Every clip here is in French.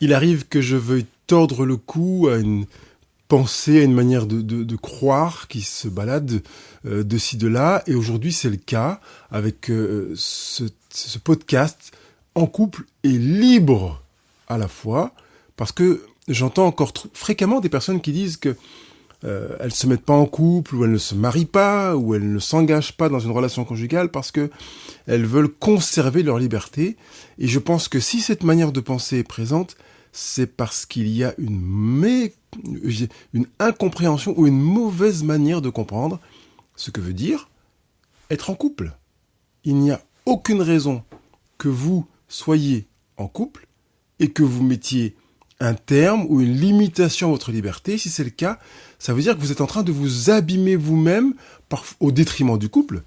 Il arrive que je veuille tordre le cou à une pensée, à une manière de croire qui se balade de ci, de là. Et aujourd'hui, c'est le cas avec ce podcast en couple et libre à la fois. Parce que j'entends encore fréquemment des personnes qui disent que elles se mettent pas en couple, ou elles ne se marient pas, ou elles ne s'engagent pas dans une relation conjugale parce que elles veulent conserver leur liberté. Et je pense que si cette manière de penser est présente, c'est parce qu'il y a une incompréhension ou une mauvaise manière de comprendre ce que veut dire être en couple. Il n'y a aucune raison que vous soyez en couple et que vous mettiez un terme ou une limitation à votre liberté. Si c'est le cas, ça veut dire que vous êtes en train de vous abîmer vous-même au détriment du couple.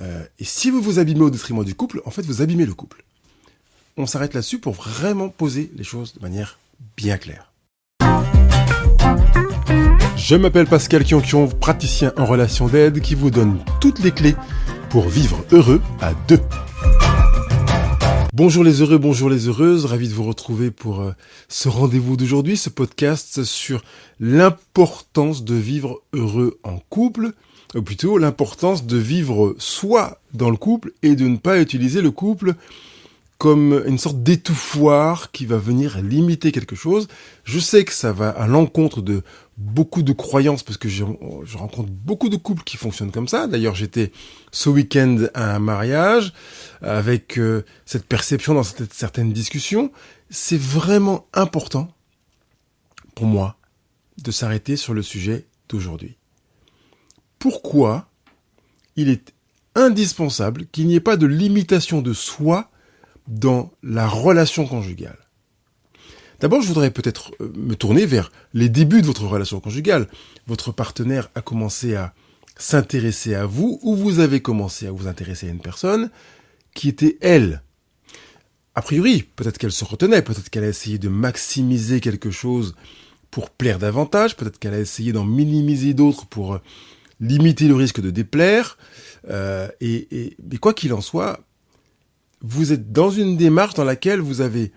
Et si vous vous abîmez au détriment du couple, en fait, vous abîmez le couple. On s'arrête là-dessus pour vraiment poser les choses de manière bien claire. Je m'appelle Pascal Kionkion, praticien en relation d'aide, qui vous donne toutes les clés pour vivre heureux à deux. Bonjour les heureux, bonjour les heureuses, ravi de vous retrouver pour ce rendez-vous d'aujourd'hui, ce podcast sur l'importance de vivre heureux en couple, ou plutôt l'importance de vivre soi dans le couple et de ne pas utiliser le couple comme une sorte d'étouffoir qui va venir limiter quelque chose. Je sais que ça va à l'encontre de beaucoup de croyances parce que je rencontre beaucoup de couples qui fonctionnent comme ça. D'ailleurs, j'étais ce week-end à un mariage avec cette perception dans certaines discussions. C'est vraiment important pour moi de s'arrêter sur le sujet d'aujourd'hui. Pourquoi il est indispensable qu'il n'y ait pas de limitation de soi dans la relation conjugale. D'abord, je voudrais peut-être me tourner vers les débuts de votre relation conjugale. Votre partenaire a commencé à s'intéresser à vous, ou vous avez commencé à vous intéresser à une personne qui était elle. A priori, peut-être qu'elle se retenait, peut-être qu'elle a essayé de maximiser quelque chose pour plaire davantage, peut-être qu'elle a essayé d'en minimiser d'autres pour limiter le risque de déplaire. Mais quoi qu'il en soit, vous êtes dans une démarche dans laquelle vous avez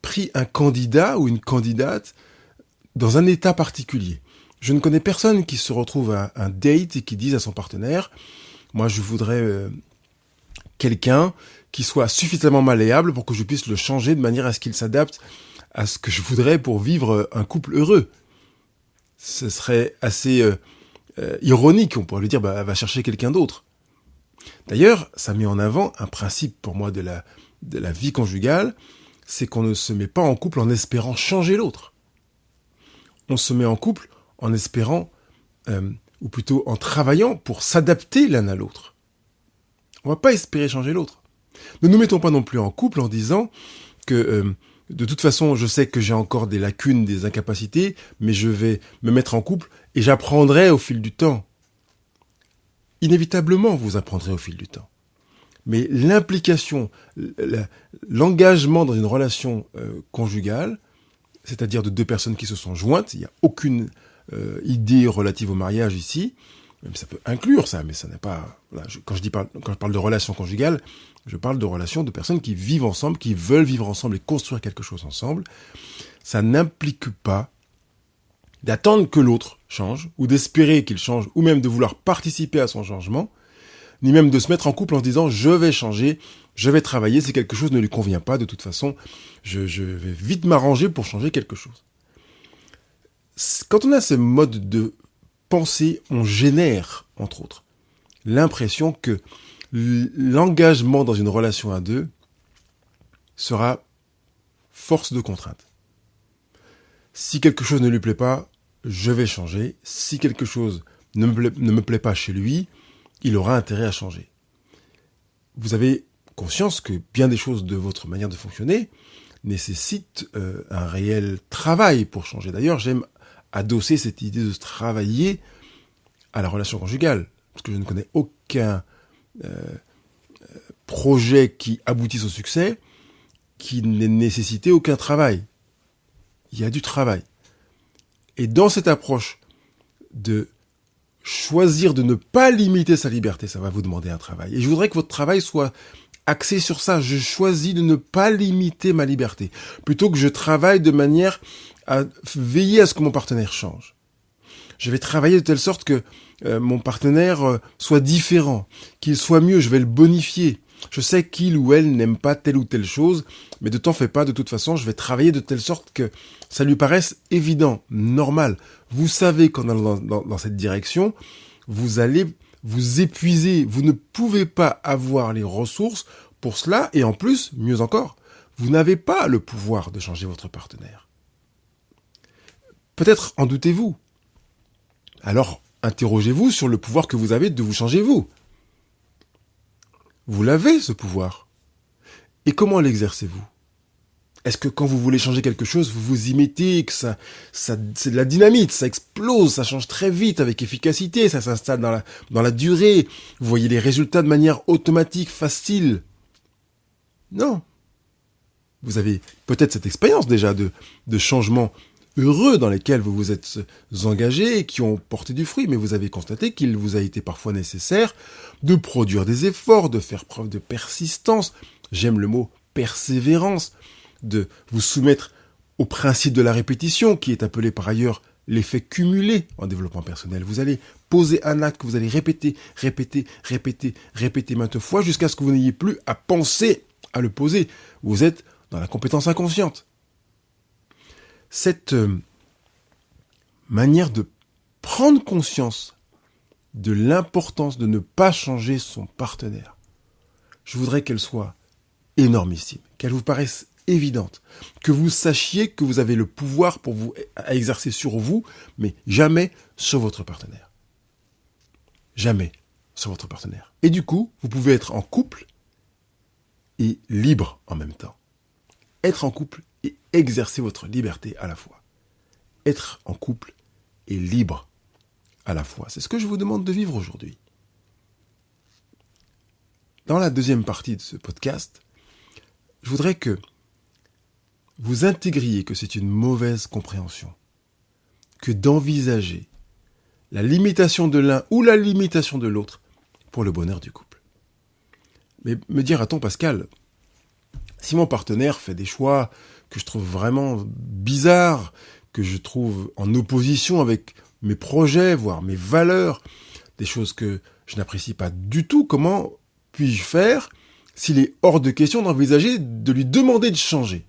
pris un candidat ou une candidate dans un état particulier. Je ne connais personne qui se retrouve à un date et qui dise à son partenaire « Moi, je voudrais quelqu'un qui soit suffisamment malléable pour que je puisse le changer de manière à ce qu'il s'adapte à ce que je voudrais pour vivre un couple heureux. » Ce serait assez ironique, on pourrait lui dire « Va chercher quelqu'un d'autre. » D'ailleurs, ça met en avant un principe pour moi de la vie conjugale, c'est qu'on ne se met pas en couple en espérant changer l'autre. On se met en couple en espérant, ou plutôt en travaillant pour s'adapter l'un à l'autre. On ne va pas espérer changer l'autre. Ne nous mettons pas non plus en couple en disant que de toute façon, je sais que j'ai encore des lacunes, des incapacités, mais je vais me mettre en couple et j'apprendrai au fil du temps. Inévitablement, vous apprendrez au fil du temps. Mais l'implication, l'engagement dans une relation conjugale, c'est-à-dire de deux personnes qui se sont jointes, il n'y a aucune idée relative au mariage ici, même ça peut inclure ça, mais ça n'est pas... Voilà, quand je parle de relation conjugale, je parle de relations de personnes qui vivent ensemble, qui veulent vivre ensemble et construire quelque chose ensemble. Ça n'implique pas d'attendre que l'autre change, ou d'espérer qu'il change, ou même de vouloir participer à son changement, ni même de se mettre en couple en se disant « je vais changer, je vais travailler, si quelque chose ne lui convient pas, de toute façon, je vais vite m'arranger pour changer quelque chose ». Quand on a ce mode de pensée, on génère, entre autres, l'impression que l'engagement dans une relation à deux sera force de contrainte. Si quelque chose ne lui plaît pas, je vais changer. Si quelque chose ne me plaît pas chez lui, il aura intérêt à changer. Vous avez conscience que bien des choses de votre manière de fonctionner nécessitent un réel travail pour changer. D'ailleurs, j'aime adosser cette idée de travailler à la relation conjugale, parce que je ne connais aucun projet qui aboutisse au succès qui n'ait nécessité aucun travail. Il y a du travail. Et dans cette approche de choisir de ne pas limiter sa liberté, ça va vous demander un travail. Et je voudrais que votre travail soit axé sur ça. Je choisis de ne pas limiter ma liberté, plutôt que je travaille de manière à veiller à ce que mon partenaire change. Je vais travailler de telle sorte que mon partenaire soit différent, qu'il soit mieux, je vais le bonifier. Je sais qu'il ou elle n'aime pas telle ou telle chose, mais ne t'en fais pas, de toute façon, je vais travailler de telle sorte que ça lui paraisse évident, normal. Vous savez qu'en allant dans cette direction, vous allez vous épuiser. Vous ne pouvez pas avoir les ressources pour cela, et en plus, mieux encore, vous n'avez pas le pouvoir de changer votre partenaire. Peut-être en doutez-vous. Alors, interrogez-vous sur le pouvoir que vous avez de vous changer vous. Vous l'avez, ce pouvoir. Et comment l'exercez-vous ? Est-ce que quand vous voulez changer quelque chose, vous vous y mettez, que ça c'est de la dynamite, ça explose, ça change très vite, avec efficacité, ça s'installe dans la durée, vous voyez les résultats de manière automatique, facile ? Non. Vous avez peut-être cette expérience déjà de changements heureux dans lesquels vous vous êtes engagés et qui ont porté du fruit, mais vous avez constaté qu'il vous a été parfois nécessaire de produire des efforts, de faire preuve de persistance, j'aime le mot persévérance, de vous soumettre au principe de la répétition, qui est appelé par ailleurs l'effet cumulé en développement personnel. Vous allez poser un acte que vous allez répéter maintes fois, jusqu'à ce que vous n'ayez plus à penser à le poser. Vous êtes dans la compétence inconsciente. Cette manière de prendre conscience de l'importance de ne pas changer son partenaire, je voudrais qu'elle soit énormissime, qu'elle vous paraisse évidente, que vous sachiez que vous avez le pouvoir pour vous à exercer sur vous, mais jamais sur votre partenaire. Jamais sur votre partenaire. Et du coup, vous pouvez être en couple et libre en même temps. Être en couple et exercer votre liberté à la fois. Être en couple et libre à la fois. C'est ce que je vous demande de vivre aujourd'hui. Dans la deuxième partie de ce podcast, je voudrais que vous intégriez que c'est une mauvaise compréhension, que d'envisager la limitation de l'un ou la limitation de l'autre pour le bonheur du couple. Mais me dira-t-on, Pascal, si mon partenaire fait des choix que je trouve vraiment bizarres, que je trouve en opposition avec mes projets, voire mes valeurs, des choses que je n'apprécie pas du tout, comment puis-je faire s'il est hors de question d'envisager de lui demander de changer ?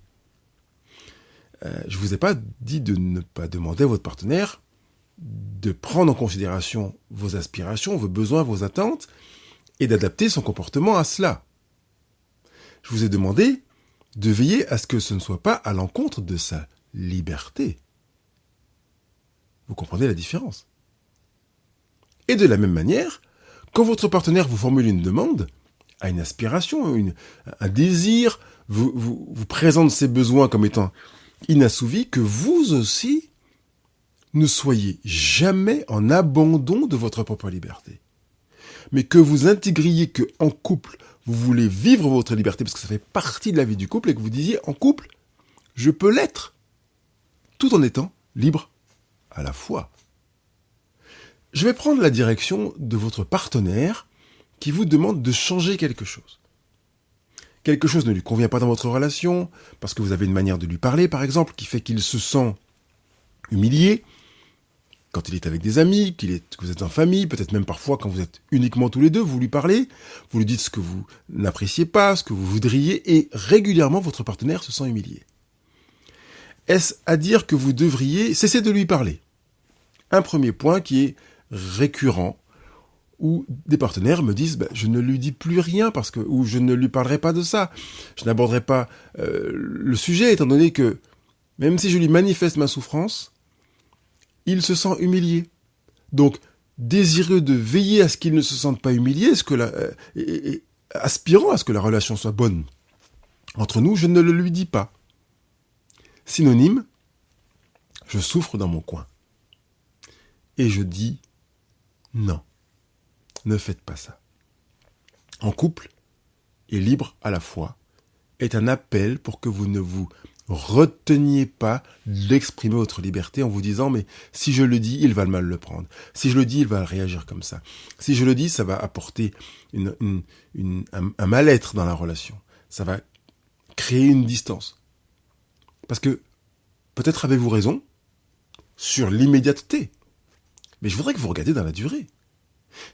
Je ne vous ai pas dit de ne pas demander à votre partenaire de prendre en considération vos aspirations, vos besoins, vos attentes, et d'adapter son comportement à cela. Je vous ai demandé de veiller à ce que ce ne soit pas à l'encontre de sa liberté. Vous comprenez la différence ? Et de la même manière, quand votre partenaire vous formule une demande, a une aspiration, un désir, vous présente ses besoins comme étant inassouvis, que vous aussi ne soyez jamais en abandon de votre propre liberté. Mais que vous intégriez que en couple, vous voulez vivre votre liberté parce que ça fait partie de la vie du couple et que vous disiez en couple, je peux l'être, tout en étant libre à la fois. Je vais prendre la direction de votre partenaire qui vous demande de changer quelque chose. Quelque chose ne lui convient pas dans votre relation, parce que vous avez une manière de lui parler, par exemple, qui fait qu'il se sent humilié quand il est avec des amis, que vous êtes en famille, peut-être même parfois quand vous êtes uniquement tous les deux, vous lui parlez, vous lui dites ce que vous n'appréciez pas, ce que vous voudriez, et régulièrement votre partenaire se sent humilié. Est-ce à dire que vous devriez cesser de lui parler ? Un premier point qui est récurrent, où des partenaires me disent je ne lui dis plus rien ou je ne lui parlerai pas de ça, je n'aborderai pas le sujet, étant donné que même si je lui manifeste ma souffrance, il se sent humilié. Donc, désireux de veiller à ce qu'il ne se sente pas humilié, et aspirant à ce que la relation soit bonne entre nous, je ne le lui dis pas. Synonyme, je souffre dans mon coin. Et je dis non. Ne faites pas ça. En couple et libre à la fois est un appel pour que vous ne vous reteniez pas d'exprimer votre liberté en vous disant mais si je le dis, il va mal le prendre. Si je le dis, il va réagir comme ça. Si je le dis, ça va apporter un mal-être dans la relation. Ça va créer une distance. Parce que peut-être avez-vous raison sur l'immédiateté. Mais je voudrais que vous regardiez dans la durée.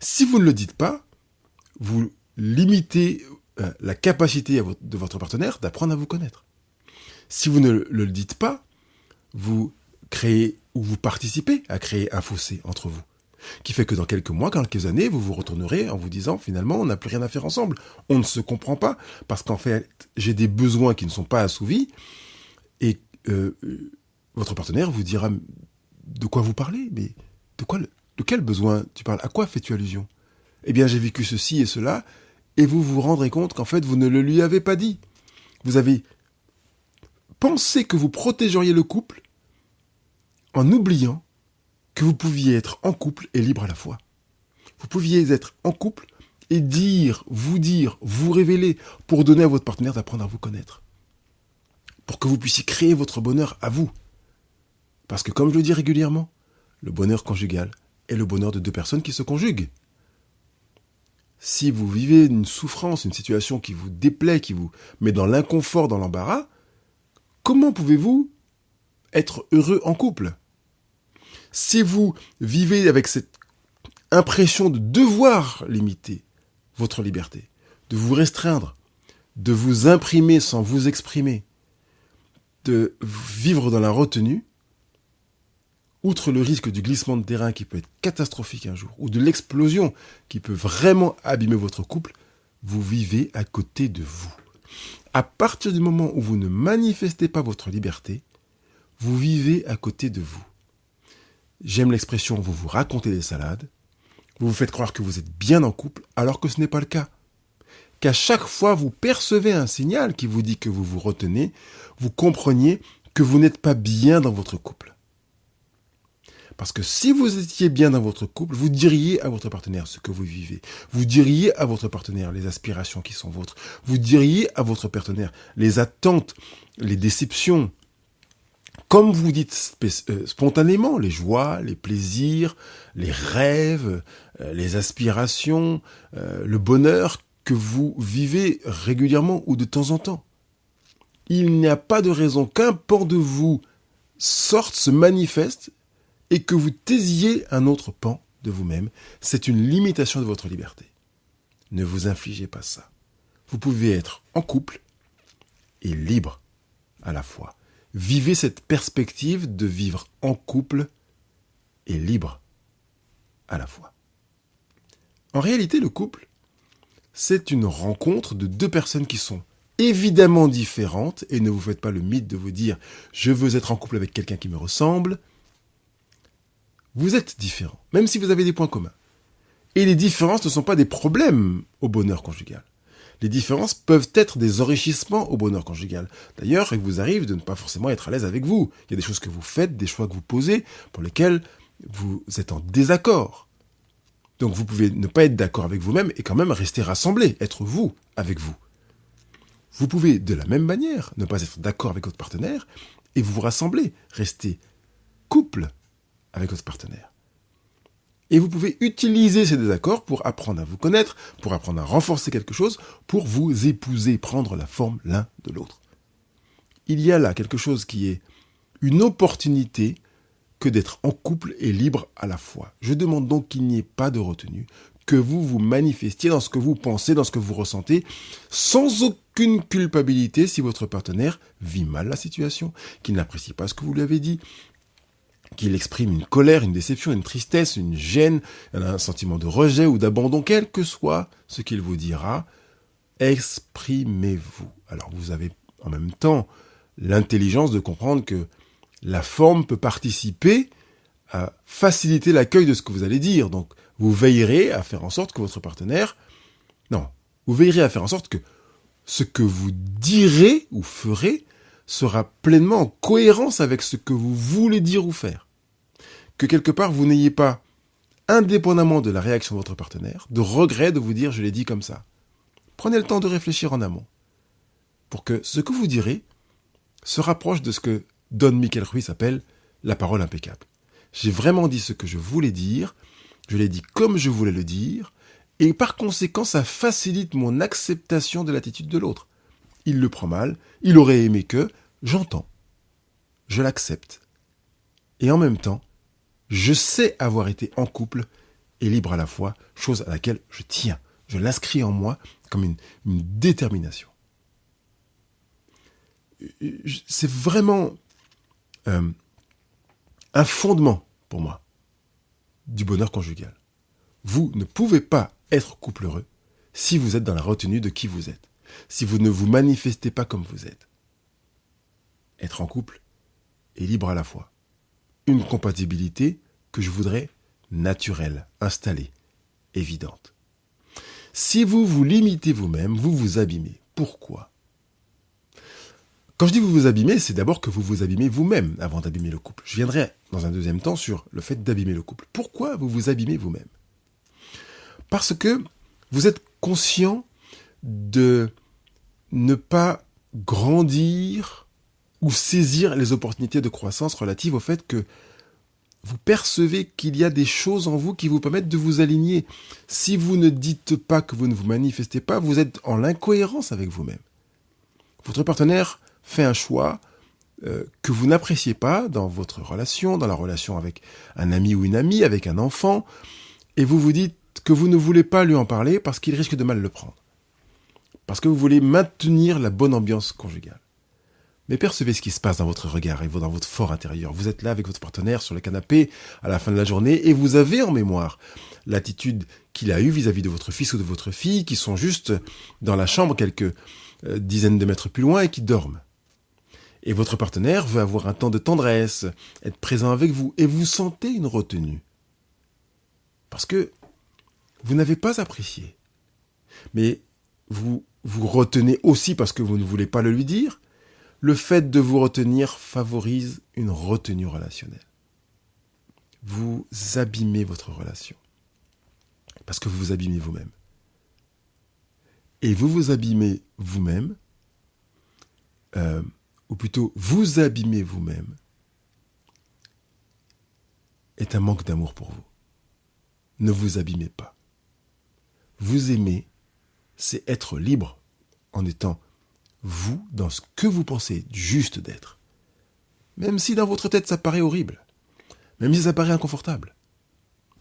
Si vous ne le dites pas, vous limitez la capacité de votre partenaire d'apprendre à vous connaître. Si vous ne le dites pas, vous créez ou vous participez à créer un fossé entre vous, qui fait que dans quelques mois, dans quelques années, vous vous retournerez en vous disant finalement on n'a plus rien à faire ensemble. On ne se comprend pas parce qu'en fait j'ai des besoins qui ne sont pas assouvis et votre partenaire vous dira de quoi vous parlez, mais de quel besoin tu parles? À quoi fais-tu allusion? Eh bien j'ai vécu ceci et cela et vous vous rendrez compte qu'en fait vous ne le lui avez pas dit. Vous avez pensez que vous protégeriez le couple en oubliant que vous pouviez être en couple et libre à la fois. Vous pouviez être en couple et vous révéler pour donner à votre partenaire d'apprendre à vous connaître. Pour que vous puissiez créer votre bonheur à vous. Parce que comme je le dis régulièrement, le bonheur conjugal est le bonheur de deux personnes qui se conjuguent. Si vous vivez une souffrance, une situation qui vous déplaît, qui vous met dans l'inconfort, dans l'embarras, comment pouvez-vous être heureux en couple? Si vous vivez avec cette impression de devoir limiter votre liberté, de vous restreindre, de vous imprimer sans vous exprimer, de vivre dans la retenue, outre le risque du glissement de terrain qui peut être catastrophique un jour, ou de l'explosion qui peut vraiment abîmer votre couple, vous vivez à côté de vous. À partir du moment où vous ne manifestez pas votre liberté, vous vivez à côté de vous. J'aime l'expression « vous vous racontez des salades », vous vous faites croire que vous êtes bien en couple alors que ce n'est pas le cas. Qu'à chaque fois vous percevez un signal qui vous dit que vous vous retenez, vous compreniez que vous n'êtes pas bien dans votre couple. Parce que si vous étiez bien dans votre couple, vous diriez à votre partenaire ce que vous vivez. Vous diriez à votre partenaire les aspirations qui sont vôtres. Vous diriez à votre partenaire les attentes, les déceptions. Comme vous dites spontanément, les joies, les plaisirs, les rêves, les aspirations, le bonheur que vous vivez régulièrement ou de temps en temps. Il n'y a pas de raison qu'un pan de vous sorte, se manifeste, et que vous taisiez un autre pan de vous-même. C'est une limitation de votre liberté. Ne vous infligez pas ça. Vous pouvez être en couple et libre à la fois. Vivez cette perspective de vivre en couple et libre à la fois. En réalité, le couple, c'est une rencontre de deux personnes qui sont évidemment différentes, et ne vous faites pas le mythe de vous dire « je veux être en couple avec quelqu'un qui me ressemble ». Vous êtes différents, même si vous avez des points communs. Et les différences ne sont pas des problèmes au bonheur conjugal. Les différences peuvent être des enrichissements au bonheur conjugal. D'ailleurs, il vous arrive de ne pas forcément être à l'aise avec vous. Il y a des choses que vous faites, des choix que vous posez, pour lesquels vous êtes en désaccord. Donc vous pouvez ne pas être d'accord avec vous-même et quand même rester rassemblés, être vous avec vous. Vous pouvez de la même manière ne pas être d'accord avec votre partenaire et vous rassembler, rester couple avec votre partenaire. Et vous pouvez utiliser ces désaccords pour apprendre à vous connaître, pour apprendre à renforcer quelque chose, pour vous épouser, prendre la forme l'un de l'autre. Il y a là quelque chose qui est une opportunité que d'être en couple et libre à la fois. Je demande donc qu'il n'y ait pas de retenue, que vous vous manifestiez dans ce que vous pensez, dans ce que vous ressentez, sans aucune culpabilité si votre partenaire vit mal la situation, qu'il n'apprécie pas ce que vous lui avez dit, qu'il exprime une colère, une déception, une tristesse, une gêne, un sentiment de rejet ou d'abandon, quel que soit ce qu'il vous dira, exprimez-vous. Alors vous avez en même temps l'intelligence de comprendre que la forme peut participer à faciliter l'accueil de ce que vous allez dire. Donc vous veillerez à faire en sorte que votre partenaire... Non, vous veillerez à faire en sorte que ce que vous direz ou ferez sera pleinement en cohérence avec ce que vous voulez dire ou faire. Que quelque part, vous n'ayez pas, indépendamment de la réaction de votre partenaire, de regret de vous dire « je l'ai dit comme ça ». Prenez le temps de réfléchir en amont pour que ce que vous direz se rapproche de ce que Don Miguel Ruiz appelle la parole impeccable. J'ai vraiment dit ce que je voulais dire, je l'ai dit comme je voulais le dire, et par conséquent, ça facilite mon acceptation de l'attitude de l'autre. Il le prend mal, il aurait aimé que, j'entends, je l'accepte. Et en même temps, je sais avoir été en couple et libre à la fois, chose à laquelle je tiens. Je l'inscris en moi comme une détermination. C'est vraiment un fondement pour moi du bonheur conjugal. Vous ne pouvez pas être couple heureux si vous êtes dans la retenue de qui vous êtes, si vous ne vous manifestez pas comme vous êtes. Être en couple est libre à la fois. Une compatibilité que je voudrais naturelle, installée, évidente. Si vous vous limitez vous-même, vous vous abîmez. Pourquoi ? Quand je dis vous vous abîmez, c'est d'abord que vous vous abîmez vous-même avant d'abîmer le couple. Je viendrai dans un deuxième temps sur le fait d'abîmer le couple. Pourquoi vous vous abîmez vous-même ? Parce que vous êtes conscient de ne pas grandir ou saisir les opportunités de croissance relatives au fait que vous percevez qu'il y a des choses en vous qui vous permettent de vous aligner. Si vous ne dites pas que vous ne vous manifestez pas, vous êtes en incohérence avec vous-même. Votre partenaire fait un choix que vous n'appréciez pas dans votre relation, dans la relation avec un ami ou une amie, avec un enfant, et vous vous dites que vous ne voulez pas lui en parler parce qu'il risque de mal le prendre. Parce que vous voulez maintenir la bonne ambiance conjugale. Mais percevez ce qui se passe dans votre regard et dans votre fort intérieur. Vous êtes là avec votre partenaire sur le canapé à la fin de la journée et vous avez en mémoire l'attitude qu'il a eue vis-à-vis de votre fils ou de votre fille qui sont juste dans la chambre quelques dizaines de mètres plus loin et qui dorment. Et votre partenaire veut avoir un temps de tendresse, être présent avec vous et vous sentez une retenue. Parce que vous n'avez pas apprécié. Mais vous retenez aussi parce que vous ne voulez pas le lui dire. Le fait de vous retenir favorise une retenue relationnelle. Vous abîmez votre relation. Parce que vous vous abîmez vous-même. Et vous vous abîmez vous-même, ou plutôt vous abîmez vous-même, est un manque d'amour pour vous. Ne vous abîmez pas. Vous aimer, c'est être libre en étant vous dans ce que vous pensez juste d'être. Même si dans votre tête ça paraît horrible, même si ça paraît inconfortable.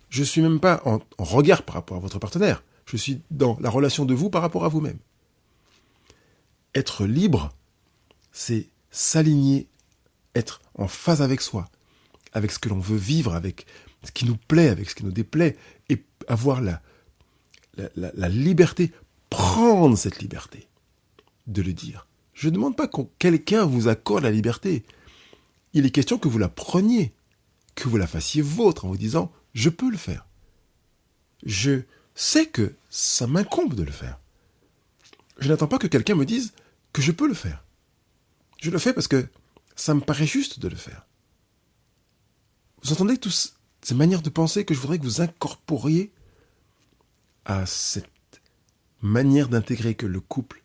Je ne suis même pas en regard par rapport à votre partenaire, je suis dans la relation de vous par rapport à vous-même. Être libre, c'est s'aligner, être en phase avec soi, avec ce que l'on veut vivre, avec ce qui nous plaît, avec ce qui nous déplaît, et avoir la liberté, prendre cette liberté de le dire. Je ne demande pas que quelqu'un vous accorde la liberté. Il est question que vous la preniez, que vous la fassiez vôtre en vous disant « je peux le faire ». Je sais que ça m'incombe de le faire. Je n'attends pas que quelqu'un me dise que je peux le faire. Je le fais parce que ça me paraît juste de le faire. Vous entendez toutes ces manières de penser que je voudrais que vous incorporiez à cette manière d'intégrer que le couple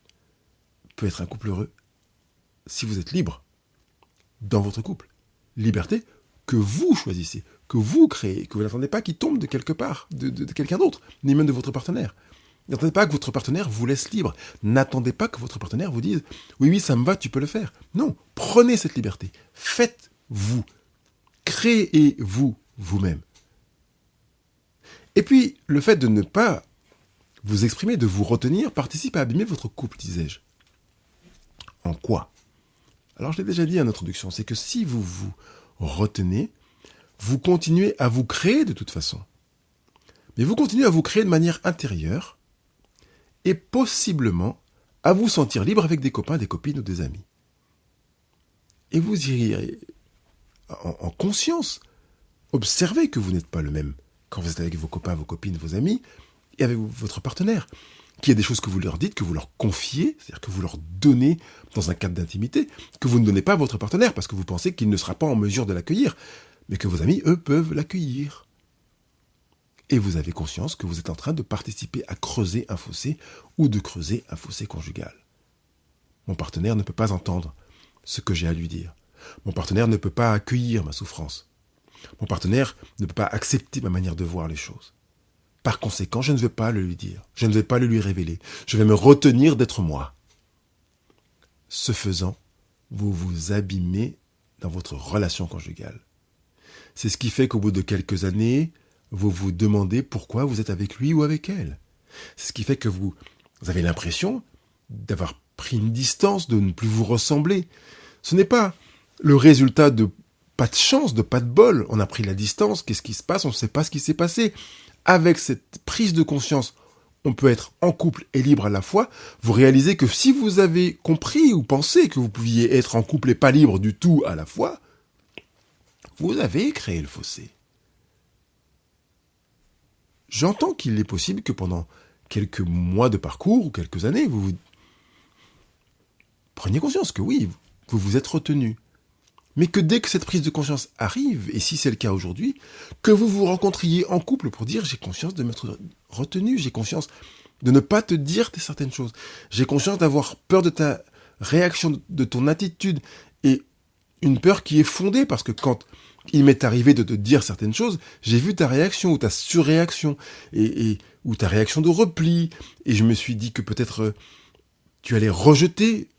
peut être un couple heureux si vous êtes libre dans votre couple. Liberté que vous choisissez, que vous créez, que vous n'attendez pas qu'il tombe de quelque part, de quelqu'un d'autre, ni même de votre partenaire. N'attendez pas que votre partenaire vous laisse libre. N'attendez pas que votre partenaire vous dise « oui, ça me va, tu peux le faire ». Non, prenez cette liberté. Faites-vous. Créez-vous vous-même. Et puis, le fait de ne pas vous exprimer, de vous retenir, participe à abîmer votre couple, disais-je. En quoi ? Alors, je l'ai déjà dit en introduction, c'est que si vous vous retenez, vous continuez à vous créer de toute façon. Mais vous continuez à vous créer de manière intérieure et possiblement à vous sentir libre avec des copains, des copines ou des amis. Et vous irez en conscience observer que vous n'êtes pas le même quand vous êtes avec vos copains, vos copines, vos amis et avec votre partenaire. Qu'il y a des choses que vous leur dites, que vous leur confiez, c'est-à-dire que vous leur donnez dans un cadre d'intimité, que vous ne donnez pas à votre partenaire parce que vous pensez qu'il ne sera pas en mesure de l'accueillir, mais que vos amis, eux, peuvent l'accueillir. Et vous avez conscience que vous êtes en train de participer à creuser un fossé ou de creuser un fossé conjugal. Mon partenaire ne peut pas entendre ce que j'ai à lui dire. Mon partenaire ne peut pas accueillir ma souffrance. Mon partenaire ne peut pas accepter ma manière de voir les choses. Par conséquent, je ne vais pas le lui dire. Je ne vais pas le lui révéler. Je vais me retenir d'être moi. Ce faisant, vous vous abîmez dans votre relation conjugale. C'est ce qui fait qu'au bout de quelques années, vous vous demandez pourquoi vous êtes avec lui ou avec elle. C'est ce qui fait que vous avez l'impression d'avoir pris une distance, de ne plus vous ressembler. Ce n'est pas le résultat de pas de chance, de pas de bol. On a pris la distance, qu'est-ce qui se passe? On ne sait pas ce qui s'est passé. Avec cette prise de conscience, on peut être en couple et libre à la fois. Vous réalisez que si vous avez compris ou pensé que vous pouviez être en couple et pas libre du tout à la fois, vous avez créé le fossé. J'entends qu'il est possible que pendant quelques mois de parcours ou quelques années, vous preniez conscience que oui, vous vous êtes retenu. Mais que dès que cette prise de conscience arrive, et si c'est le cas aujourd'hui, que vous vous rencontriez en couple pour dire j'ai conscience de m'être retenu, j'ai conscience de ne pas te dire certaines choses, j'ai conscience d'avoir peur de ta réaction, de ton attitude, et une peur qui est fondée parce que quand il m'est arrivé de te dire certaines choses, j'ai vu ta réaction ou ta surréaction, ou ta réaction de repli, et je me suis dit que peut-être tu allais rejeter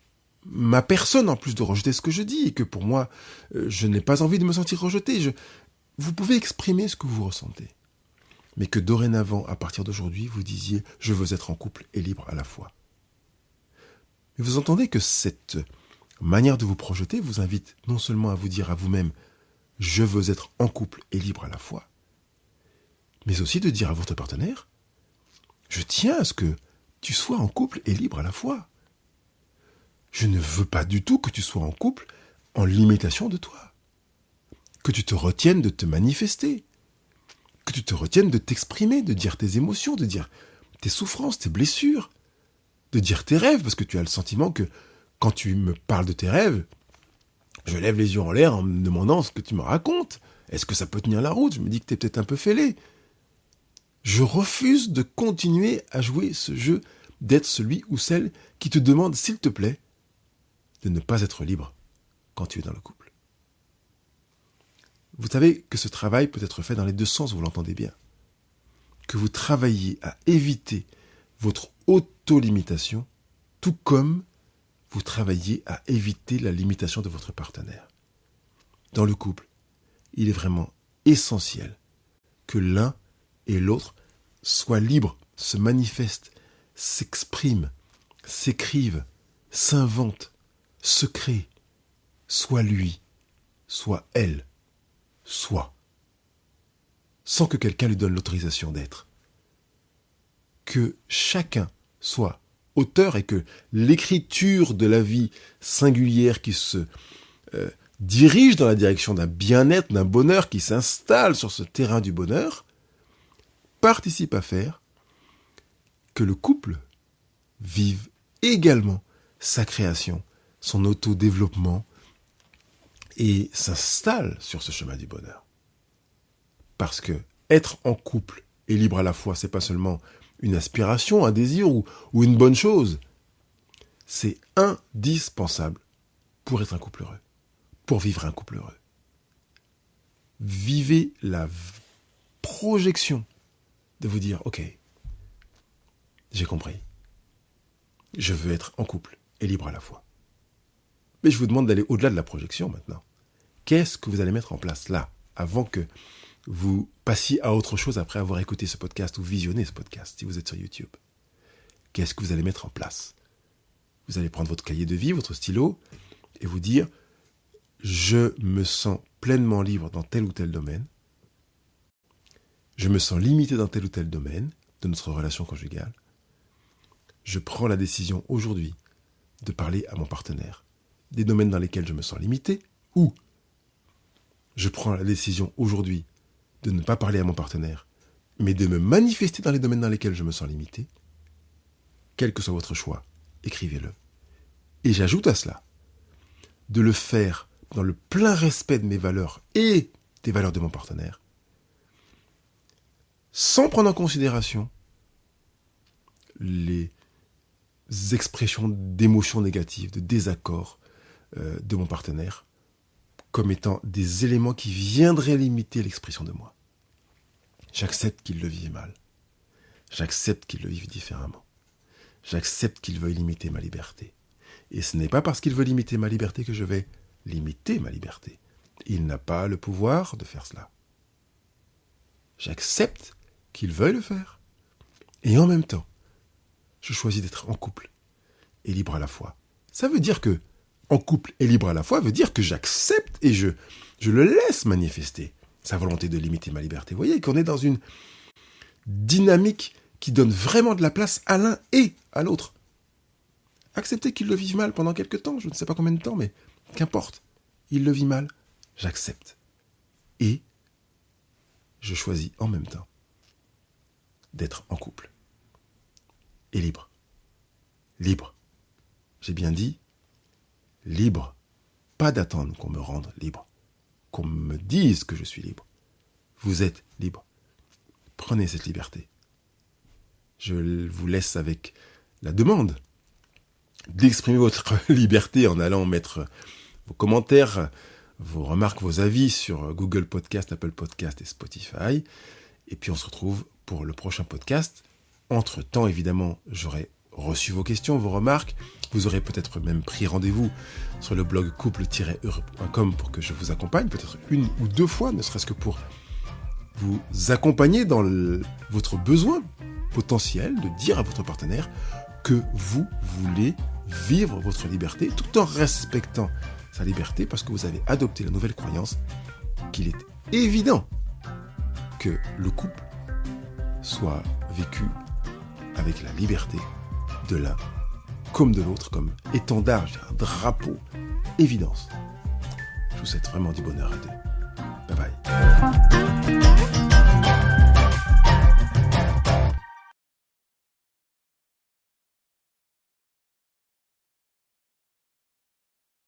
ma personne en plus de rejeter ce que je dis, et que pour moi, je n'ai pas envie de me sentir rejeté. Vous pouvez exprimer ce que vous ressentez. Mais que dorénavant, à partir d'aujourd'hui, vous disiez « je veux être en couple et libre à la fois ». Mais vous entendez que cette manière de vous projeter vous invite non seulement à vous dire à vous-même « je veux être en couple et libre à la fois », mais aussi de dire à votre partenaire « je tiens à ce que tu sois en couple et libre à la fois ». Je ne veux pas du tout que tu sois en couple en limitation de toi. Que tu te retiennes de te manifester. Que tu te retiennes de t'exprimer, de dire tes émotions, de dire tes souffrances, tes blessures, de dire tes rêves, parce que tu as le sentiment que quand tu me parles de tes rêves, je lève les yeux en l'air en me demandant ce que tu me racontes. Est-ce que ça peut tenir la route? Je me dis que tu es peut-être un peu fêlé. Je refuse de continuer à jouer ce jeu d'être celui ou celle qui te demande, s'il te plaît, de ne pas être libre quand tu es dans le couple. Vous savez que ce travail peut être fait dans les deux sens, vous l'entendez bien. Que vous travaillez à éviter votre auto-limitation, tout comme vous travaillez à éviter la limitation de votre partenaire. Dans le couple, il est vraiment essentiel que l'un et l'autre soient libres, se manifestent, s'expriment, s'écrivent, s'inventent, se crée, soit lui, soit elle, soit, sans que quelqu'un lui donne l'autorisation d'être. Que chacun soit auteur et que l'écriture de la vie singulière qui se dirige dans la direction d'un bien-être, d'un bonheur, qui s'installe sur ce terrain du bonheur, participe à faire que le couple vive également sa création, son autodéveloppement, et s'installe sur ce chemin du bonheur. Parce que être en couple et libre à la fois, c'est pas seulement une aspiration, un désir ou une bonne chose. C'est indispensable pour être un couple heureux, pour vivre un couple heureux. Vivez la projection de vous dire, ok, j'ai compris, je veux être en couple et libre à la fois. Mais je vous demande d'aller au-delà de la projection maintenant. Qu'est-ce que vous allez mettre en place là, avant que vous passiez à autre chose après avoir écouté ce podcast ou visionné ce podcast, si vous êtes sur YouTube? Qu'est-ce que vous allez mettre en place? Vous allez prendre votre cahier de vie, votre stylo, et vous dire « Je me sens pleinement libre dans tel ou tel domaine. Je me sens limité dans tel ou tel domaine de notre relation conjugale. Je prends la décision aujourd'hui de parler à mon partenaire des domaines dans lesquels je me sens limité, ou je prends la décision aujourd'hui de ne pas parler à mon partenaire, mais de me manifester dans les domaines dans lesquels je me sens limité. Quel que soit votre choix, écrivez-le. Et j'ajoute à cela de le faire dans le plein respect de mes valeurs et des valeurs de mon partenaire, sans prendre en considération les expressions d'émotions négatives, de désaccord, de mon partenaire comme étant des éléments qui viendraient limiter l'expression de moi. J'accepte qu'il le vive mal. J'accepte qu'il le vive différemment. J'accepte qu'il veuille limiter ma liberté. Et ce n'est pas parce qu'il veut limiter ma liberté que je vais limiter ma liberté. Il n'a pas le pouvoir de faire cela. J'accepte qu'il veuille le faire. Et en même temps, je choisis d'être en couple et libre à la fois. Ça veut dire que en couple et libre à la fois veut dire que j'accepte et je le laisse manifester sa volonté de limiter ma liberté. Vous voyez qu'on est dans une dynamique qui donne vraiment de la place à l'un et à l'autre. Accepter qu'il le vive mal pendant quelque temps, je ne sais pas combien de temps, mais qu'importe. Il le vit mal, j'accepte. Et je choisis en même temps d'être en couple. Et libre. Libre. J'ai bien dit libre. Pas d'attendre qu'on me rende libre. Qu'on me dise que je suis libre. Vous êtes libre. Prenez cette liberté. Je vous laisse avec la demande d'exprimer votre liberté en allant mettre vos commentaires, vos remarques, vos avis sur Google Podcast, Apple Podcast et Spotify. Et puis on se retrouve pour le prochain podcast. Entre-temps, évidemment, j'aurai reçu vos questions, vos remarques. Vous aurez peut-être même pris rendez-vous sur le blog couple-heureux.com pour que je vous accompagne, peut-être 1 ou 2 fois, ne serait-ce que pour vous accompagner dans votre besoin potentiel de dire à votre partenaire que vous voulez vivre votre liberté tout en respectant sa liberté parce que vous avez adopté la nouvelle croyance qu'il est évident que le couple soit vécu avec la liberté de l'un comme de l'autre, comme étendard, un drapeau, évidence. Je vous souhaite vraiment du bonheur à deux. Bye bye.